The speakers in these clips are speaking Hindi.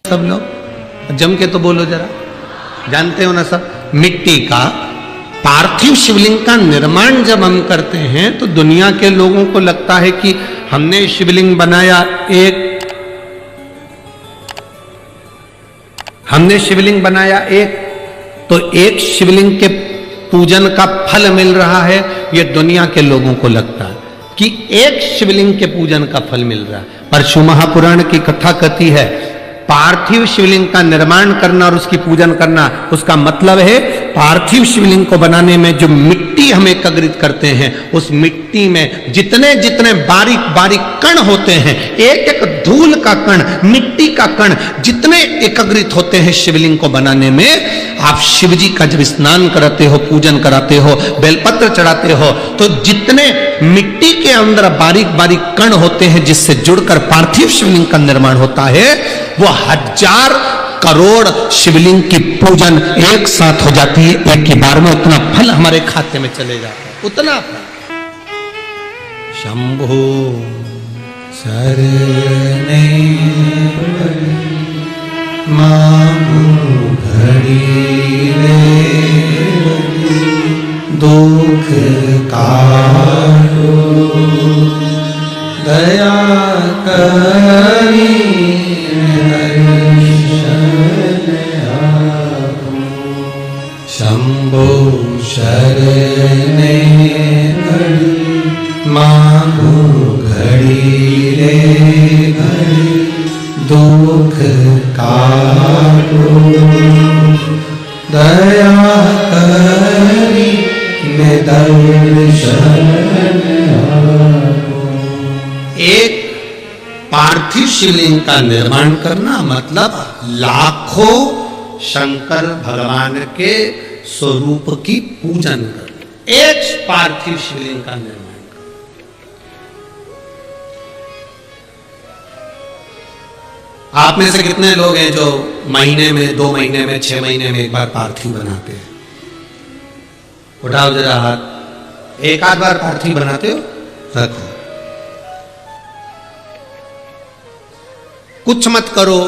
सब लोग जम के तो बोलो जरा, जानते हो ना सब। मिट्टी का पार्थिव शिवलिंग का निर्माण जब हम करते हैं तो दुनिया के लोगों को लगता है कि हमने शिवलिंग बनाया, हमने शिवलिंग बनाया तो एक शिवलिंग के पूजन का फल मिल रहा है। ये दुनिया के लोगों को लगता है कि एक शिवलिंग के पूजन का फल मिल रहा है। पर शिव महापुराण की कथा कहती है पार्थिव शिवलिंग का निर्माण करना और उसकी पूजन करना, उसका मतलब है पार्थिव शिवलिंग को बनाने में जो मिट्टी हम एकत्रित करते हैं, उस मिट्टी में जितने जितने बारीक बारीक कण होते हैं, एक एक धूल का कण, मिट्टी का कण जितने एकत्रित होते हैं शिवलिंग को बनाने में, आप शिव जी का जब स्नान कराते हो, पूजन कराते हो, बेलपत्र चढ़ाते हो, तो जितने मिट्टी के अंदर बारीक बारीक कण होते हैं जिससे जुड़कर पार्थिव शिवलिंग का निर्माण होता है, वो 1000 करोड़ शिवलिंग की पूजन एक साथ हो जाती है। एक ही बार में उतना फल हमारे खाते में चले जाता है, उतना फल। शंभो शरणे मांगू घड़ी दुख काटो दया करी शंभो शरणे मांगू घड़ी रे घड़ी दुख काटो दया करी दर्शन। एक पार्थिव शिवलिंग का निर्माण करना मतलब लाखों शंकर भगवान के स्वरूप की पूजन कर, एक पार्थिव शिवलिंग का निर्माण कर। आप में से कितने लोग हैं जो महीने में, 2 महीने में, 6 महीने में एक बार पार्थिव बनाते हैं? उठाओ जरा हाथ। एक आध बार पार्थिव बनाते हो? रखो। कुछ मत करो।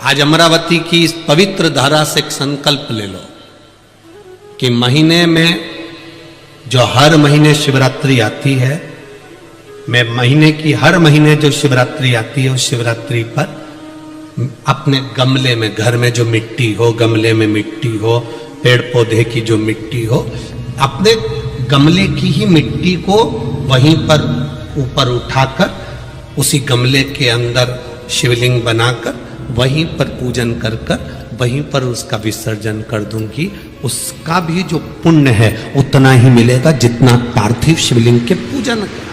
आज अमरावती की इस पवित्र धारा से एक संकल्प ले लो कि महीने में जो हर महीने शिवरात्रि आती है, मैं महीने की हर महीने जो शिवरात्रि आती है उस शिवरात्रि पर अपने गमले में, घर में जो मिट्टी हो, गमले में मिट्टी हो, पेड़ पौधे की जो मिट्टी हो, अपने गमले की ही मिट्टी को वहीं पर ऊपर उठाकर उसी गमले के अंदर शिवलिंग बनाकर वहीं पर पूजन कर वहीं पर उसका विसर्जन कर दूंगी। उसका भी जो पुण्य है उतना ही मिलेगा जितना पार्थिव शिवलिंग के पूजन का।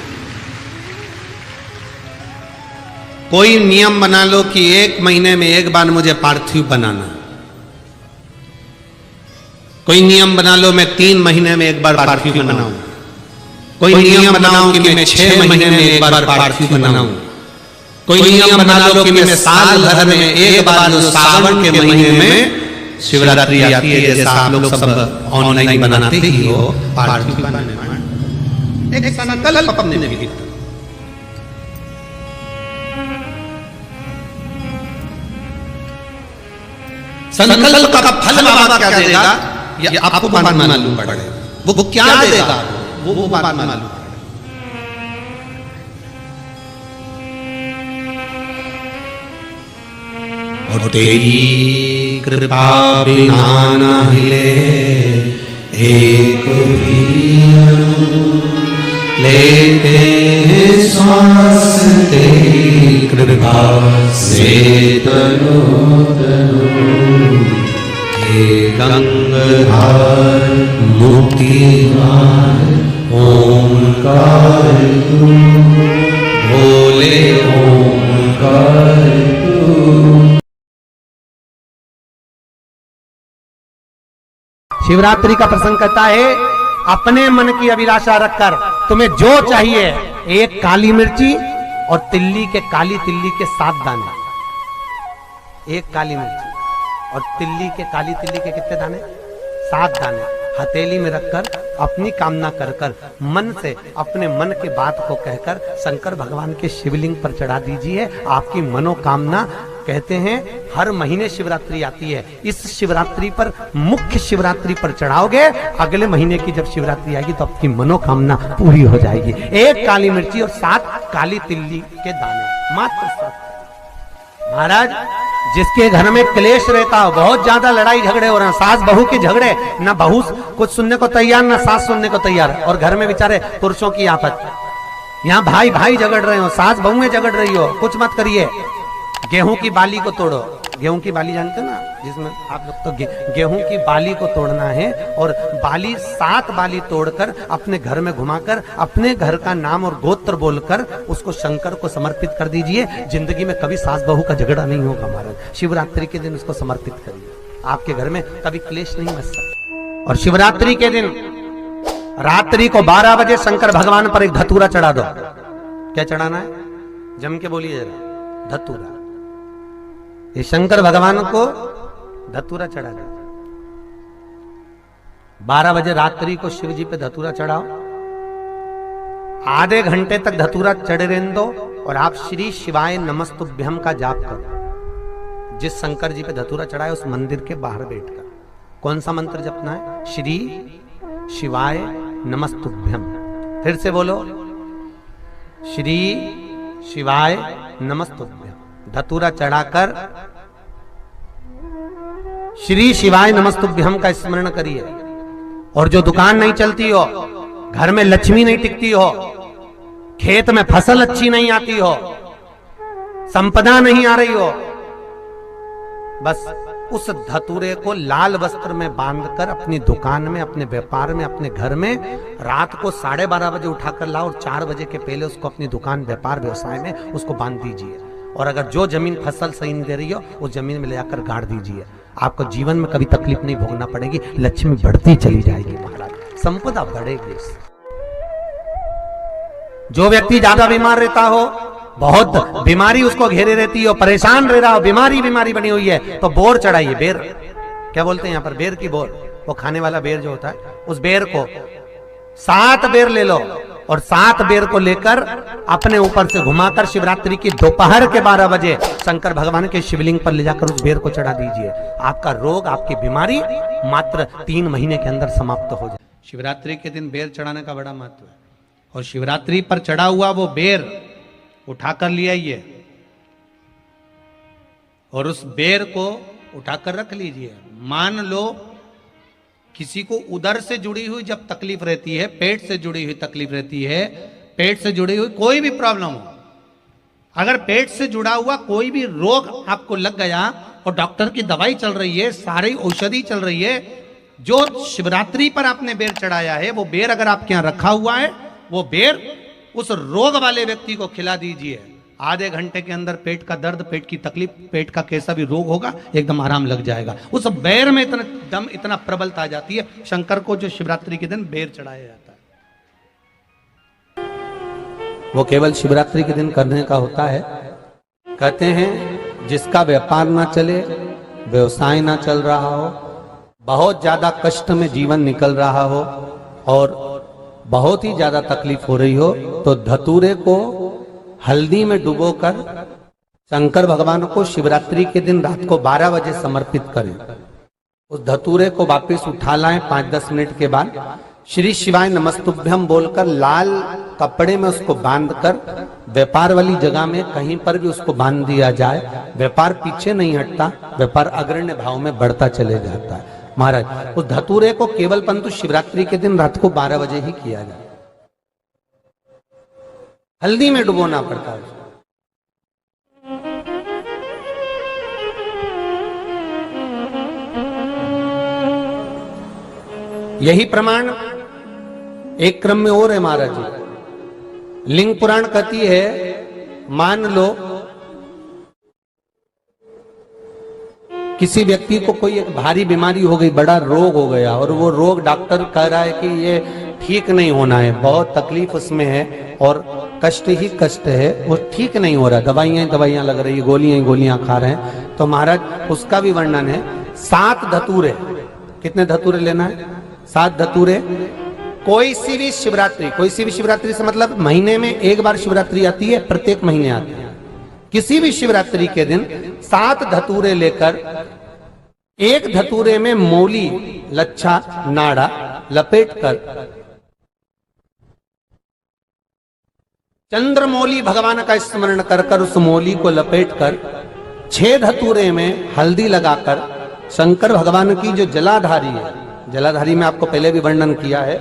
कोई नियम बना लो कि 1 महीने में एक बार मुझे पार्थिव बनाना। कोई नियम बना लो मैं 3 महीने में एक बार पार्थिव बनाऊं। कोई नियम बनाओ कि मैं 6 महीने में एक बार पार्थिव बनाऊं। कोई नियम बना लो कि मैं साल भर में एक बार जो सावन के महीने में शिवरात्रि आती है, जैसा आप लोग सब ऑनलाइन बनाते ही हो, पार्थिव बनाना एक संकल्प अपने में भी। संकल्प का फल बाबा क्या देगा ये आपको मालूम पड़ेगा। वो क्या देगा वो बात मालूम। और तेरी कृपा बिना न हिले एक भी लेते श्वास तेरी कृपा से तनो तनो। हे गंगाधर मुक्तिदार ओंकार तू, भोले ओंकार तू। शिवरात्रि का प्रसंग कहता है अपने मन की अभिलाषा रखकर तुम्हें जो चाहिए, एक काली मिर्ची और काली तिल्ली के 7 दाने। एक काली मिर्ची और काली तिल्ली के कितने दाने? 7 दाने हथेली में रखकर अपनी कामना कर कर मन से अपने मन के बात को कहकर शंकर भगवान के शिवलिंग पर चढ़ा दीजिए। आपकी मनोकामना, कहते हैं हर महीने शिवरात्रि आती है, इस शिवरात्रि पर, मुख्य शिवरात्रि पर चढ़ाओगे, अगले महीने की जब शिवरात्रि आएगी तो आपकी मनोकामना पूरी हो जाएगी। 1 काली मिर्ची और 7 काली तिल्ली के दाने, मात्र 7। महाराज, जिसके घर में क्लेश रहता हो, बहुत ज्यादा लड़ाई झगड़े हो रहे हैं, सास बहू के झगड़े, ना बहू कुछ सुनने को तैयार ना सास सुनने को तैयार, और घर में बेचारे पुरुषों की आफत, यहाँ भाई भाई झगड़ रहे हो, सास बहुएं झगड़ रही हो, कुछ मत करिए। गेहूं की बाली को तोड़ो, गेहूं की बाली जानते हो ना, जिसमें आप लोग तो गेहूं की बाली को तोड़ना है, और बाली 7 बाली तोड़कर अपने घर में घुमाकर अपने घर का नाम और गोत्र बोलकर उसको शंकर को समर्पित कर दीजिए। जिंदगी में कभी सास बहू का झगड़ा नहीं होगा महाराज। शिवरात्रि के दिन उसको समर्पित करिए, आपके घर में कभी क्लेश नहीं मच सकता। और शिवरात्रि के दिन रात्रि को 12 बजे शंकर भगवान पर एक धतूरा चढ़ा दो। क्या चढ़ाना है, जम के बोलिए जरा, धतूरा। ये शंकर भगवान को धतूरा चढ़ा दो। 12 बजे रात्रि को शिव जी पे धतूरा चढ़ाओ, आधे घंटे तक धतूरा चढ़े रहने दो, और आप श्री शिवाय नमस्तुभ्यम का जाप करो। जिस शंकर जी पे धतूरा चढ़ाए उस मंदिर के बाहर बैठकर कौन सा मंत्र जपना है, श्री शिवाय नमस्तुभ्यम। फिर से बोलो, श्री शिवाय नमस्तुभ्यम। धतूरा चढ़ाकर श्री शिवाय नमस्तुभ्यम का स्मरण करिए। और जो दुकान नहीं चलती हो, घर में लक्ष्मी नहीं टिकती हो, खेत में फसल अच्छी नहीं आती हो, संपदा नहीं आ रही हो, बस उस धतूरे को लाल वस्त्र में बांधकर अपनी दुकान में, अपने व्यापार में, अपने घर में रात को 12:30 बजे उठाकर लाओ, और 4 बजे के पहले उसको अपनी दुकान, व्यापार, व्यवसाय में उसको बांध दीजिए। और अगर जो जमीन फसल सही नहीं दे रही हो, उस जमीन में ले जाकर गाड़ दीजिए। आपको जीवन में कभी तकलीफ नहीं भोगना पड़ेगी, लक्ष्मी बढ़ती चली जाएगी महाराज, संपदा बढ़ेगी। जो व्यक्ति ज्यादा बीमार रहता हो, बहुत बीमारी उसको घेरे रहती हो, परेशान रह रहा हो, बीमारी बनी हुई है, तो बोर चढ़ाइए। बेर, क्या बोलते हैं यहाँ पर, बेर की बोर, वो खाने वाला बेर जो होता है, उस बेर को 7 बेर ले लो, और 7 बेर को लेकर अपने ऊपर से घुमाकर शिवरात्रि की दोपहर के 12 बजे शंकर भगवान के शिवलिंग पर ले जाकर उस बेर को चढ़ा दीजिए। आपका रोग, आपकी बीमारी मात्र 3 महीने के अंदर समाप्त हो जाए। शिवरात्रि के दिन बेर चढ़ाने का बड़ा महत्व है। और शिवरात्रि पर चढ़ा हुआ वो बेर उठाकर ले आइए, और उस बेर को उठाकर रख लीजिए। मान लो किसी को उदर से जुड़ी हुई जब तकलीफ रहती है, पेट से जुड़ी हुई तकलीफ रहती है, पेट से जुड़ी हुई कोई भी प्रॉब्लम हो, अगर पेट से जुड़ा हुआ कोई भी रोग आपको लग गया और डॉक्टर की दवाई चल रही है, सारी औषधि चल रही है, जो शिवरात्रि पर आपने बेर चढ़ाया है, वो बेर अगर आपके यहां रखा हुआ है, वो बेर उस रोग वाले व्यक्ति को खिला दीजिए। आधे घंटे के अंदर पेट का दर्द, पेट की तकलीफ, पेट का कैसा भी रोग होगा, एकदम आराम लग जाएगा। उस बेर में इतना दम, इतना प्रबलता आ जाती है शंकर को, जो शिवरात्रि के दिन बेर चढ़ाया जाता है, वो केवल शिवरात्रि के दिन करने का होता है। कहते हैं जिसका व्यापार ना चले, व्यवसाय ना चल रहा हो, बहुत ज्यादा कष्ट में जीवन निकल रहा हो और बहुत ही ज्यादा तकलीफ हो रही हो, तो धतूरे को हल्दी में डुबोकर शंकर भगवान को शिवरात्रि के दिन रात को 12 बजे समर्पित करें। उस धतूरे को वापस उठा लाएं 5-10 मिनट के बाद, श्री शिवाय नमस्तुभ्यम बोलकर लाल कपड़े में उसको बांधकर व्यापार वाली जगह में कहीं पर भी उसको बांध दिया जाए। व्यापार पीछे नहीं हटता, व्यापार अग्रण्य भाव में बढ़ता चले जाता है। महाराज, उस धतूरे को केवल परंतु शिवरात्रि के दिन रात को 12 बजे ही किया जाए, हल्दी में डुबोना पड़ता है। यही प्रमाण एक क्रम में और है महाराज जी। लिंग पुराण कहती है, मान लो किसी व्यक्ति को कोई एक भारी बीमारी हो गई, बड़ा रोग हो गया, और वो रोग डॉक्टर कह रहा है कि ये ठीक नहीं होना है, बहुत तकलीफ उसमें है और कष्ट ही कष्ट है, वो ठीक नहीं हो रहा, दवाइयां लग रही है, गोलियां खा रहे हैं, तो महाराज उसका भी वर्णन है। 7 धतूरे, कितने धतूरे लेना है? 7 धतूरे कोई सी भी शिवरात्रि से मतलब महीने में एक बार शिवरात्रि आती है, प्रत्येक महीने आती है। किसी भी शिवरात्रि के दिन 7 धतूरे लेकर एक धतूरे में मौली, लच्छा, नाड़ा लपेटकर चंद्रमौली भगवान का स्मरण कर उस मौली को लपेटकर 6 धतूरे में हल्दी लगाकर शंकर भगवान की जो जलाधारी है, जलाधारी में आपको पहले भी वर्णन किया है,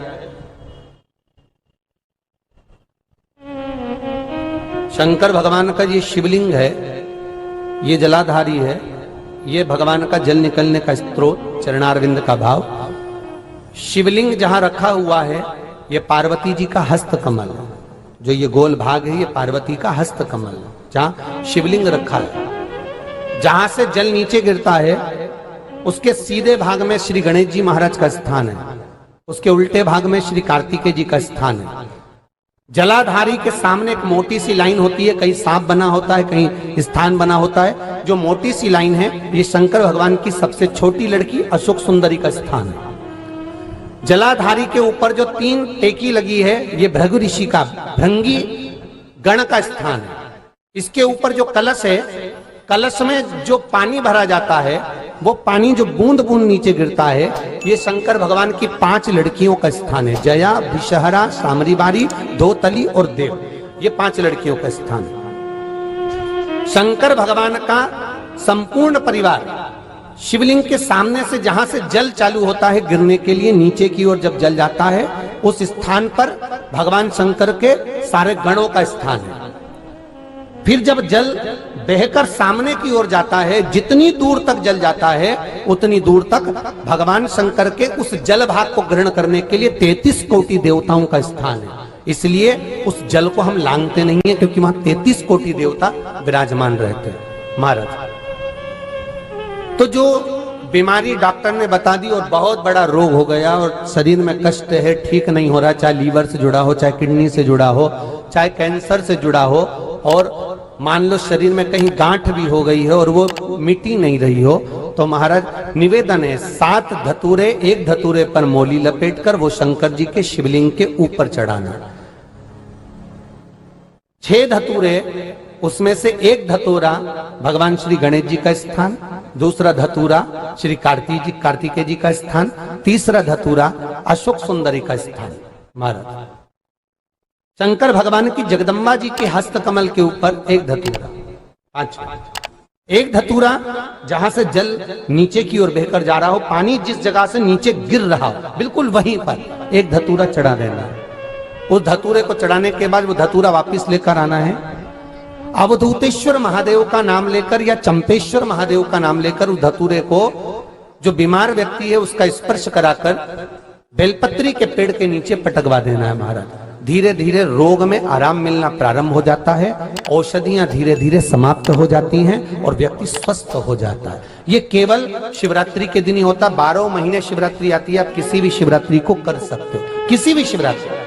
शंकर भगवान का ये शिवलिंग है, ये जलाधारी है, ये भगवान का जल निकलने का स्रोत, चरणारविंद का भाव। शिवलिंग जहां रखा हुआ है ये पार्वती जी का हस्त कमल है, जो ये गोल भाग है ये पार्वती का हस्त कमल है, जहां शिवलिंग रखा है। जहां से जल नीचे गिरता है उसके सीधे भाग में श्री गणेश जी महाराज का स्थान है, उसके उल्टे भाग में श्री कार्तिकेय जी का स्थान है। जलाधारी के सामने एक मोटी सी लाइन होती है, कहीं सांप बना होता है, कहीं स्थान बना होता है। जो मोटी सी लाइन है ये शंकर भगवान की सबसे छोटी लड़की अशोक सुंदरी का स्थान है। जलाधारी के ऊपर जो 3 टेकी लगी है ये भृगु ऋषि का, भृंगी गण का स्थान है। इसके ऊपर जो कलश है, कलश में जो पानी भरा जाता है वो पानी जो बूंद बूंद नीचे गिरता है ये शंकर भगवान की 5 लड़कियों का स्थान है। जया, भिषहरा, सामरीबारी, धोतली और देव, ये 5 लड़कियों का स्थान है। शंकर भगवान का संपूर्ण परिवार शिवलिंग के सामने से, जहां से जल चालू होता है गिरने के लिए नीचे की ओर जब जल जाता है, उस स्थान पर भगवान शंकर के सारे गणों का स्थान है। फिर जब जल बहकर सामने की ओर जाता है, जितनी दूर तक जल जाता है उतनी दूर तक भगवान शंकर के उस जल भाग को ग्रहण करने के लिए 33 कोटि देवताओं का स्थान है। इसलिए उस जल को हम लांघते नहीं है, क्योंकि वहां 33 कोटि देवता विराजमान रहते हैं महाराज। तो जो बीमारी डॉक्टर ने बता दी और बहुत बड़ा रोग हो गया और शरीर में कष्ट है, ठीक नहीं हो रहा, चाहे लीवर से जुड़ा हो, चाहे किडनी से जुड़ा हो, चाहे कैंसर से जुड़ा हो, और मान लो शरीर में कहीं गांठ भी हो गई है और वो मिटी नहीं रही हो, तो महाराज निवेदन है 7 धतूरे, एक धतूरे पर मौली लपेटकर वो शंकर जी के शिवलिंग के ऊपर चढ़ाना। 6 धतूरे, उसमें से एक धतूरा भगवान श्री गणेश जी का स्थान, दूसरा धतूरा श्री कार्तिकेय जी का स्थान, तीसरा धतूरा अशोक सुंदरी का स्थान। महाराज शंकर भगवान की जगदम्बा जी के हस्त कमल के ऊपर एक धतूरा, एक धतूरा जहां से जल नीचे की ओर बहकर जा रहा हो, पानी जिस जगह से नीचे गिर रहा हो बिल्कुल वहीं पर एक धतूरा चढ़ा देना है। उस धतूरे को चढ़ाने के बाद वो धतूरा वापस लेकर आना है, अवधूतेश्वर महादेव का नाम लेकर या चंपेश्वर महादेव का नाम लेकर उस धतूरे को, जो बीमार व्यक्ति है उसका स्पर्श कराकर बेलपत्री के पेड़ के नीचे पटकवा देना है। महाराज धीरे धीरे रोग में आराम मिलना प्रारंभ हो जाता है, औषधियां धीरे धीरे समाप्त हो जाती हैं और व्यक्ति स्वस्थ हो जाता है। ये केवल शिवरात्रि के दिन ही होता, 12 महीने शिवरात्रि आती है, आप किसी भी शिवरात्रि को कर सकते हो, किसी भी शिवरात्रि।